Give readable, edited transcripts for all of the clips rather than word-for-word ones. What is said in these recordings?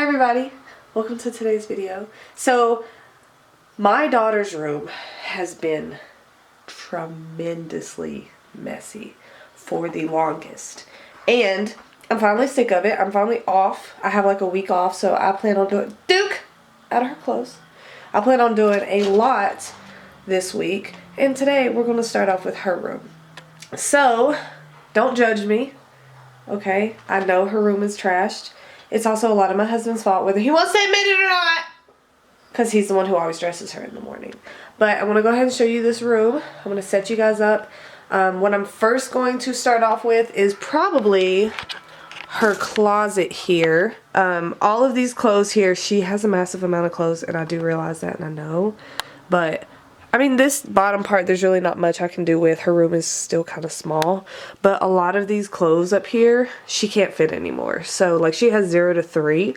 Hi everybody, welcome to today's video. So my daughter's room has been tremendously messy for the longest, and I'm finally sick of it. I'm finally off. I have like a week off, so I plan on doing out of her clothes. I plan on doing a lot this week, and today we're going to start off with her room. So don't judge me, okay? I know her room is trashed. It's also a lot of my husband's fault, whether he wants to admit it or not, because he's the one who always dresses her in the morning. But I want to go ahead and show you this room. I'm going to set you guys up. What I'm first going to start off with is probably her closet here. All of these clothes here, she has a massive amount of clothes, and I do realize that, and I know. But I mean, this bottom part, there's really not much I can do with. Her room is still kind of small. But a lot of these clothes up here, she can't fit anymore. So, like, she has 0 to 3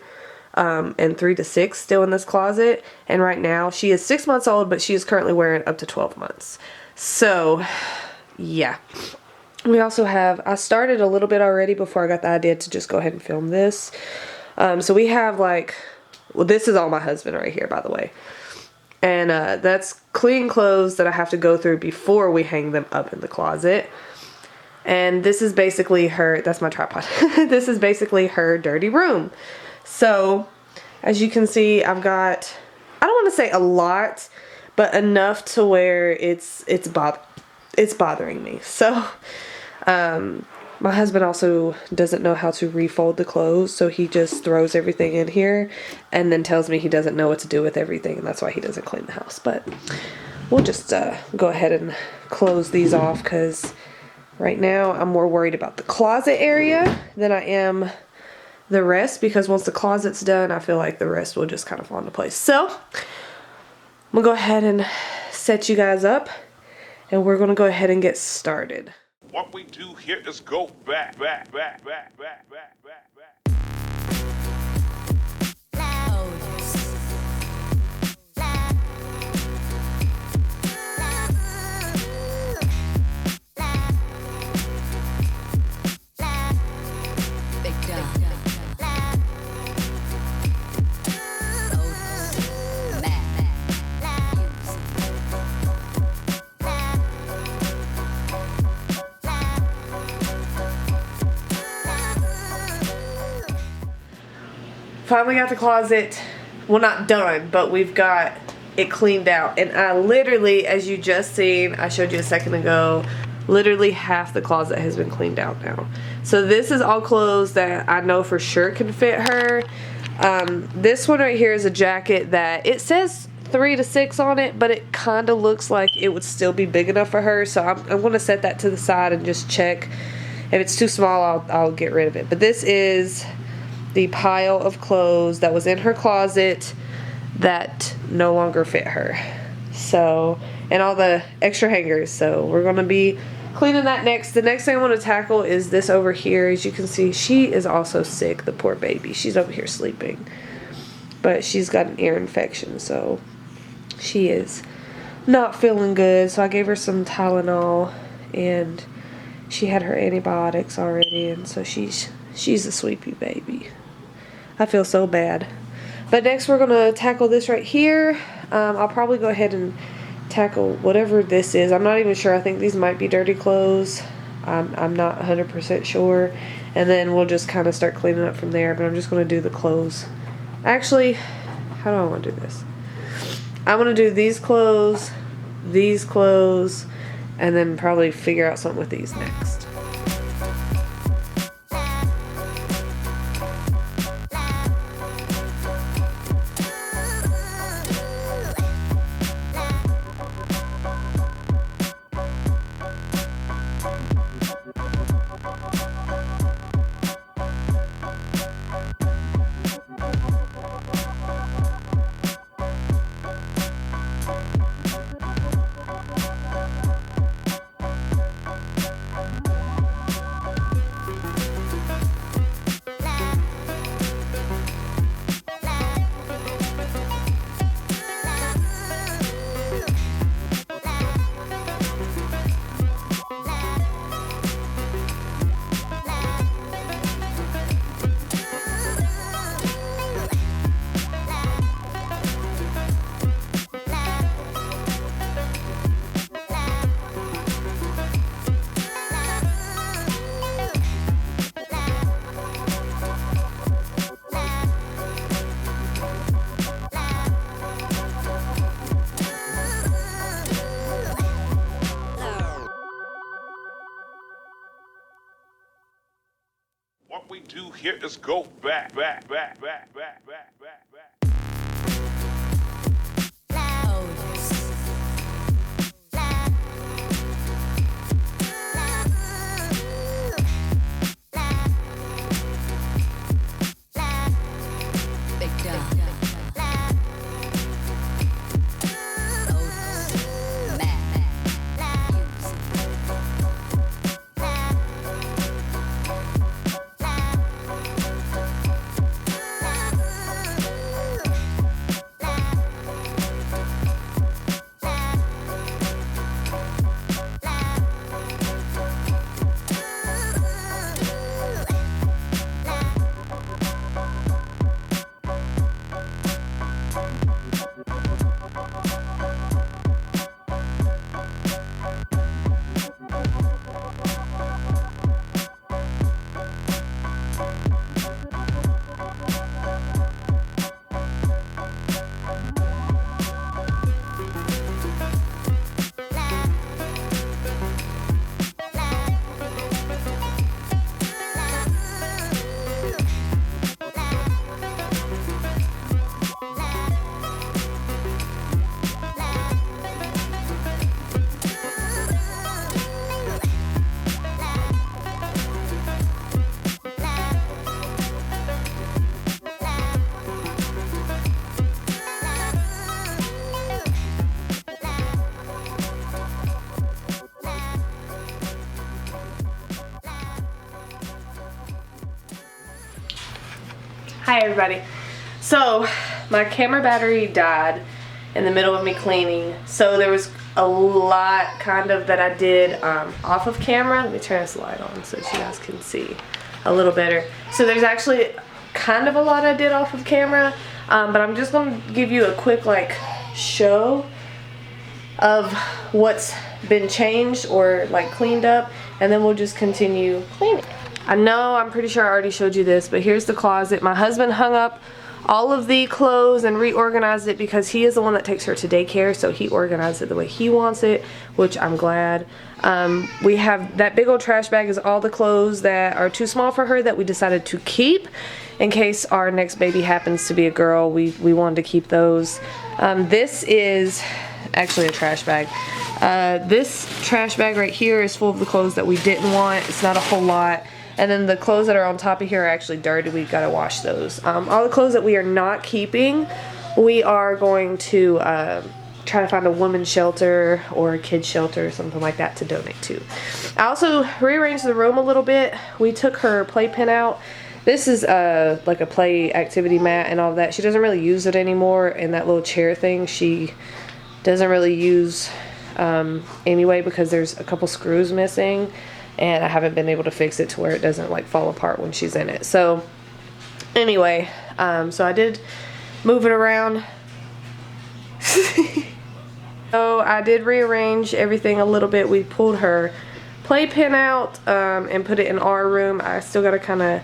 and 3 to 6 still in this closet. And right now, she is 6 months old, but she is currently wearing up to 12 months. So, yeah. We also have, I started a little bit already before I got the idea to just go ahead and film this. So we have, like, well, this is all my husband right here, by the way. And that's clean clothes that I have to go through before we hang them up in the closet. And this is basically her, that's my tripod. This is basically her dirty room. So, as you can see, I've got, I don't want to say a lot, but enough to where it's bothering me. So, my husband also doesn't know how to refold the clothes, so he just throws everything in here and then tells me he doesn't know what to do with everything, and that's why he doesn't clean the house. But we'll just go ahead and close these off, because right now I'm more worried about the closet area than I am the rest, because once the closet's done, I feel like the rest will just kind of fall into place. So I'm gonna go ahead and set you guys up, and we're gonna go ahead and get started. What we do here is go back. Finally got the closet, well, not done, but we've got it cleaned out. And I literally, as you just seen, I showed you a second ago, literally half the closet has been cleaned out now. So this is all clothes that I know for sure can fit her. This one right here is a jacket that it says 3 to 6 on it, but it kind of looks like it would still be big enough for her. So I'm going to set that to the side and just check. If it's too small, I'll get rid of it. But this is the pile of clothes that was in her closet that no longer fit her. So, and all the extra hangers. So we're going to be cleaning that next. The next thing I want to tackle is this over here. As you can see, she is also sick, the poor baby. She's over here sleeping. But she's got an ear infection, so she is not feeling good. So I gave her some Tylenol, and she had her antibiotics already, and so she's a sleepy baby. I feel so bad. But next we're going to tackle this right here. I'll probably go ahead and tackle whatever this is. I'm not even sure. I think these might be dirty clothes. I'm not 100% sure. And then we'll just kind of start cleaning up from there. But I'm just going to do the clothes. Actually, how do I want to do this? I want to do these clothes, and then probably figure out something with these next. here is go back. Hi everybody. So my camera battery died in the middle of me cleaning, so there was a lot kind of that I did off of camera. Let me turn this light on so you guys can see a little better. So there's actually kind of a lot I did off of camera, but I'm just going to give you a quick like show of what's been changed or like cleaned up, and then we'll just continue cleaning. I know I'm pretty sure I already showed you this, but here's the closet. My husband hung up all of the clothes and reorganized it because he is the one that takes her to daycare, so he organized it the way he wants it, which I'm glad. We have that big old trash bag is all the clothes that are too small for her that we decided to keep in case our next baby happens to be a girl. We wanted to keep those. This is actually a trash bag. This trash bag right here is full of the clothes that we didn't want. It's not a whole lot. And then the clothes that are on top of here are actually dirty. We've got to wash those. All the clothes that we are not keeping, we are going to try to find a women's shelter or a kid's shelter or something like that to donate to. I also rearranged the room a little bit. We took her playpen out. This is like a play activity mat and all that. She doesn't really use it anymore, and that little chair thing she doesn't really use anyway because there's a couple screws missing. And I haven't been able to fix it to where it doesn't like fall apart when she's in it. So anyway, so I did move it around. So I did rearrange everything a little bit. We pulled her playpen out and put it in our room. I still got to kind of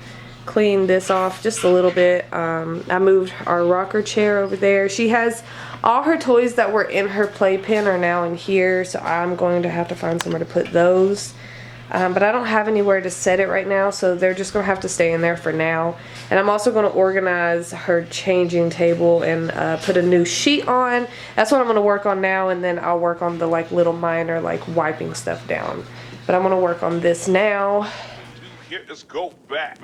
clean this off just a little bit. I moved our rocker chair over there. She has all her toys that were in her playpen are now in here, so I'm going to have to find somewhere to put those. But I don't have anywhere to set it right now, so they're just going to have to stay in there for now. And I'm also going to organize her changing table and put a new sheet on. That's what I'm going to work on now, and then I'll work on the like little minor like wiping stuff down. But I'm going to work on this now. Here is go back.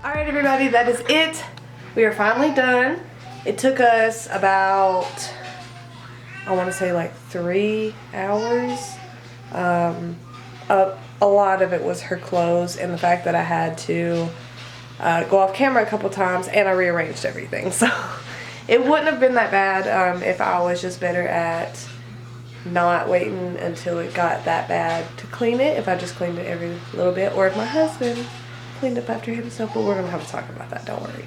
Alright everybody, that is it. We are finally done. It took us about, I want to say like 3 hours A lot of it was her clothes and the fact that I had to go off camera a couple times, and I rearranged everything. So it wouldn't have been that bad if I was just better at not waiting until it got that bad to clean it, if I just cleaned it every little bit, or if my husband cleaned up after himself. But we're gonna have to talk about that, don't worry.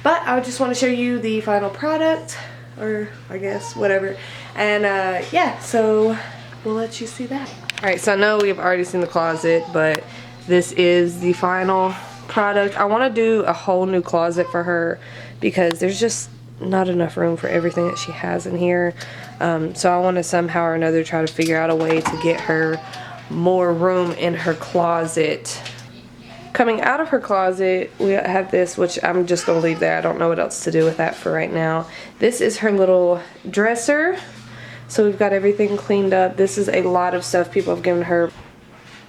But I just want to show you the final product, or I guess whatever, and yeah, so we'll let you see that. Alright, so I know we've already seen the closet, but this is the final product. I want to do a whole new closet for her because there's just not enough room for everything that she has in here. So I want to somehow or another try to figure out a way to get her more room in her closet. Coming out of her closet, we have this, which I'm just going to leave there. I don't know what else to do with that for right now. This is her little dresser. So we've got everything cleaned up. This is a lot of stuff people have given her.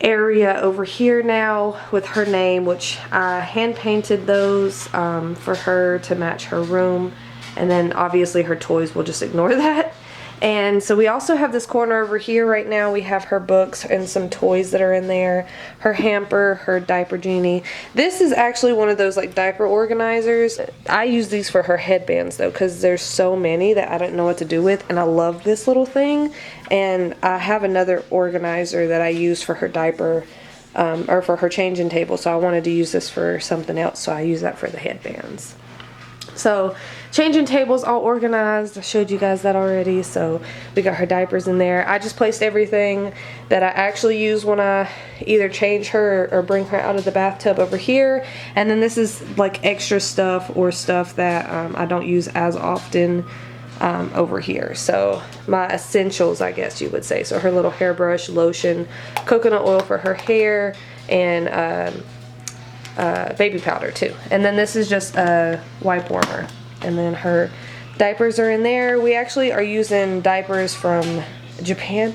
Area over here now with her name, which I hand painted those for her to match her room, and then obviously her toys, will just ignore that. And so we also have this corner over here right now. We have her books and some toys that are in there, her hamper, her diaper genie. This is actually one of those like diaper organizers. I use these for her headbands though, because there's so many that I don't know what to do with, and I love this little thing. And I have another organizer that I use for her diaper or for her changing table, so I wanted to use this for something else, so I use that for the headbands. So changing tables all organized. I showed you guys that already. So we got her diapers in there. I just placed everything that I actually use when I either change her or bring her out of the bathtub over here. And then this is like extra stuff or stuff that I don't use as often over here. So my essentials, I guess you would say. So her little hairbrush, lotion, coconut oil for her hair, and baby powder too. And then this is just a wipe warmer. And then her diapers are in there. We actually are using diapers from Japan.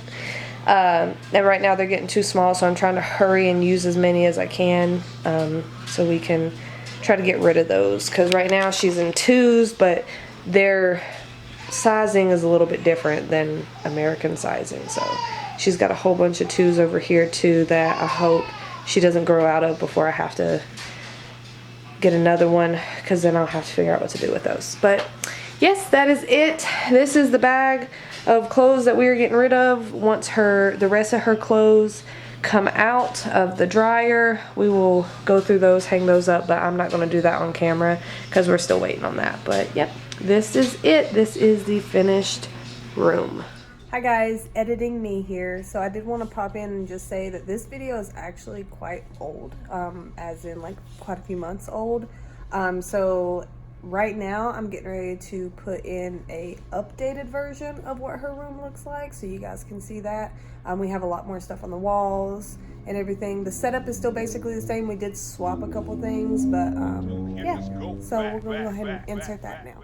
And right now they're getting too small, so I'm trying to hurry and use as many as I can so we can try to get rid of those. Because right now she's in 2s, but their sizing is a little bit different than American sizing. So she's got a whole bunch of 2s over here too that I hope she doesn't grow out of before I have to get another one, because then I'll have to figure out what to do with those. But yes, that is it. This is the bag of clothes that we are getting rid of. Once the rest of her clothes come out of the dryer, we will go through those, hang those up, but I'm not going to do that on camera because we're still waiting on that. But yep, this is it. This is the finished room. Hi guys, editing me here. So I did want to pop in and just say that this video is actually quite old, as in like quite a few months old. So right now I'm getting ready to put in a updated version of what her room looks like, so you guys can see that. We have a lot more stuff on the walls and everything. The setup is still basically the same. We did swap a couple things, but yeah. So we're gonna go ahead and insert that now.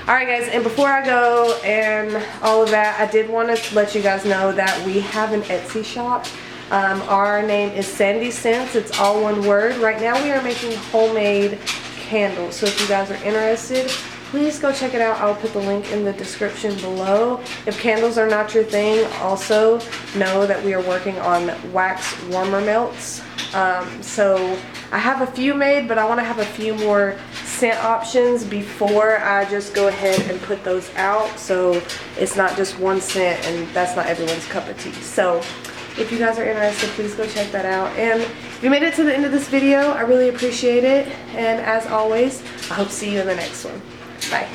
Alright guys, and before I go and all of that, I did want to let you guys know that we have an Etsy shop. Our name is Sandie Scents. It's all one word. Right now we are making homemade candles, so if you guys are interested, please go check it out. I'll put the link in the description below. If candles are not your thing, also know that we are working on wax warmer melts. So I have a few made, but I want to have a few more scent options before I just go ahead and put those out, so it's not just one scent and that's not everyone's cup of tea. So if you guys are interested, please go check that out. And if you made it to the end of this video, I really appreciate it. And as always, I hope to see you in the next one. Bye.